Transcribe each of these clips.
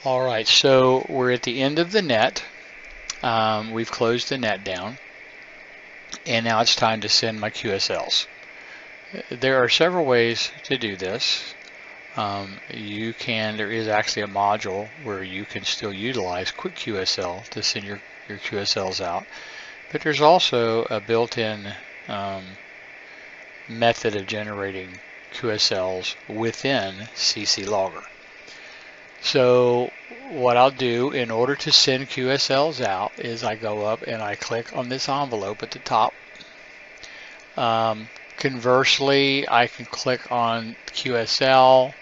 All right, so we're at the end of the net. We've closed the net down, and now it's time to send my QSLs. There are several ways to do this. There is actually a module where you can still utilize Quick QSL to send your QSLs out, but there's also a built-in method of generating QSLs within ccLogger. So what I'll do in order to send QSLs out is I go up and I click on this envelope at the top. Conversely, I can click on QSL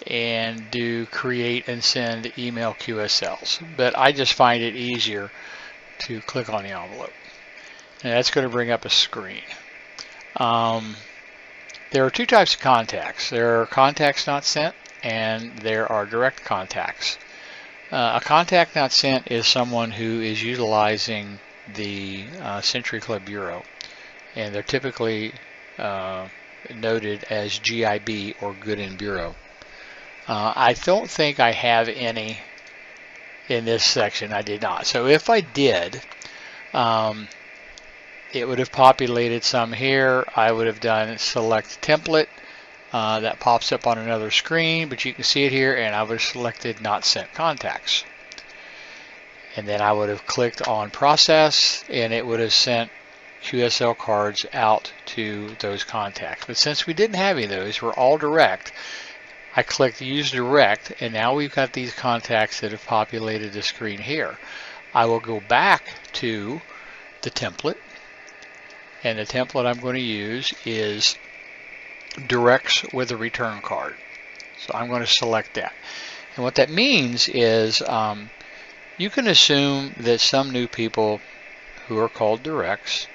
and do create and send email QSLs, but I just find it easier to click on the envelope. And that's going to bring up a screen. There are two types of contacts. There are contacts not sent, and there are direct contacts. A contact not sent is someone who is utilizing the Century Club Bureau, and they're typically noted as GIB or Good in Bureau. I don't think I have any in this section. I did not. So if I did, it would have populated some here. I would have done select template. That pops up on another screen, but you can see it here, and I would have selected not sent contacts. And then I would have clicked on process, and it would have sent QSL cards out to those contacts. But since we didn't have any of those, we're all direct, I clicked use direct, and now we've got these contacts that have populated the screen here. I will go back to the template, and the template I'm going to use is directs with a return card. So I'm going to select that. And what that means is you can assume that some new people who are called directs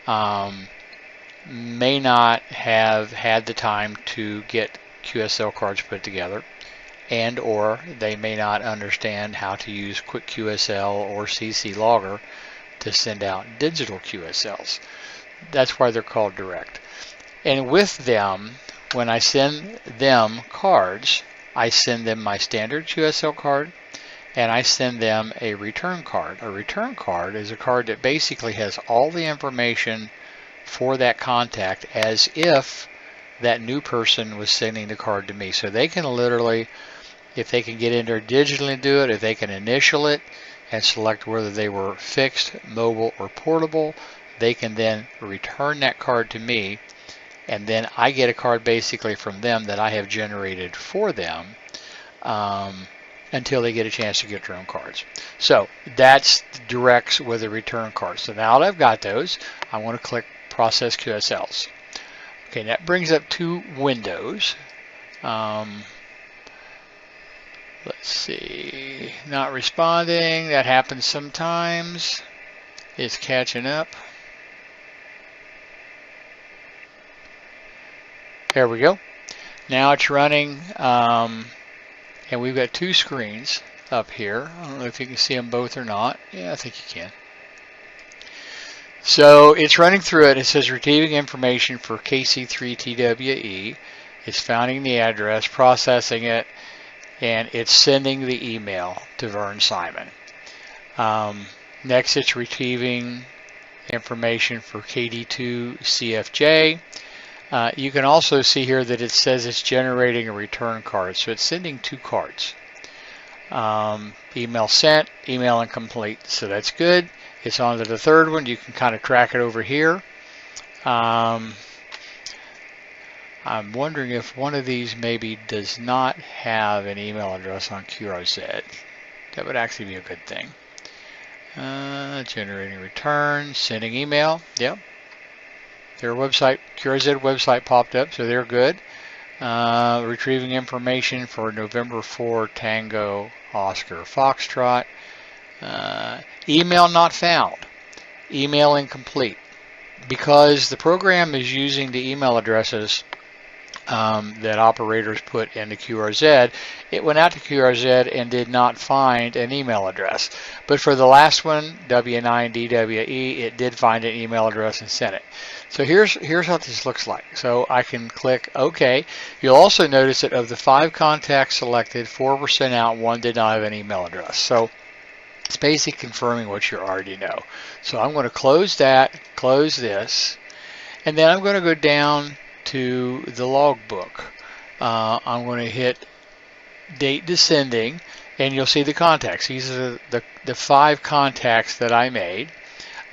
may not have had the time to get QSL cards put together, and or they may not understand how to use Quick QSL or ccLogger to send out digital QSLs. That's why they're called direct. And with them, when I send them cards, I send them my standard QSL card, and I send them a return card. A return card is a card that basically has all the information for that contact as if that new person was sending the card to me. So they can literally, if they can get in there digitally and do it, if they can initial it and select whether they were fixed, mobile, or portable, they can then return that card to me, and then I get a card basically from them that I have generated for them until they get a chance to get their own cards. So that's directs with a return card. So now that I've got those, I want to click Process QSLs. Okay, that brings up two windows. Let's see, not responding. That happens sometimes. It's catching up. There we go. Now it's running, and we've got two screens up here. I don't know if you can see them both or not. Yeah, I think you can. So it's running through it. It says retrieving information for KC3TWE. It's finding the address, processing it, and it's sending the email to Vern Simon. Next, it's retrieving information for KD2CFJ. You can also see here that it says it's generating a return card, so it's sending two cards. Email sent, email incomplete, so that's good. It's on to the third one. You can kind of track it over here. I'm wondering if one of these maybe does not have an email address on QRZ. That would actually be a good thing. Generating return, sending email. Yep. Their website, QRZ website popped up, so they're good. Retrieving information for November 4 Tango Oscar Foxtrot. Email not found. Email incomplete. Because the program is using the email addresses that operators put into QRZ, it went out to QRZ and did not find an email address. But for the last one, W9DWE, it did find an email address and sent it. So here's what this looks like. So I can click OK. You'll also notice that of the 5 contacts selected, 4 were sent out, 1 did not have an email address. So it's basically confirming what you already know. So I'm going to close that, close this, and then I'm going to go down to the logbook. I'm going to hit date descending, and you'll see the contacts. These are the 5 contacts that I made.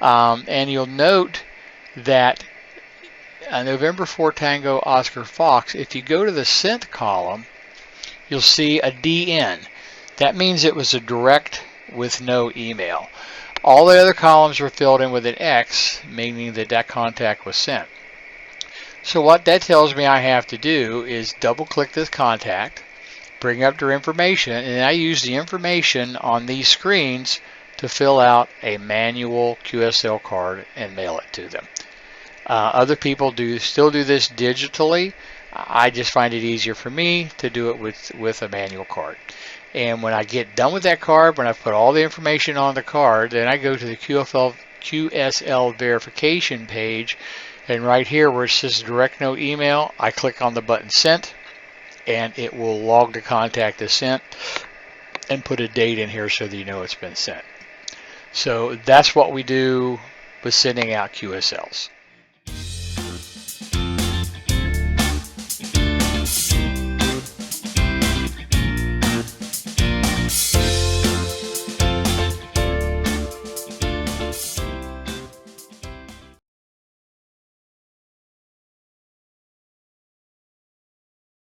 And you'll note that November 4 Tango Oscar Fox, if you go to the sent column, you'll see a DN. That means it was a direct with no email. All the other columns were filled in with an X, meaning that that contact was sent. So what that tells me I have to do is double click this contact, bring up their information, and I use the information on these screens to fill out a manual QSL card and mail it to them. Other people still do this digitally. I just find it easier for me to do it with a manual card. And when I get done with that card, when I've put all the information on the card, then I go to the QSL verification page, and right here where it says direct no email, I click on the button sent, and it will log the contact as sent and put a date in here so that you know it's been sent. So that's what we do with sending out QSLs.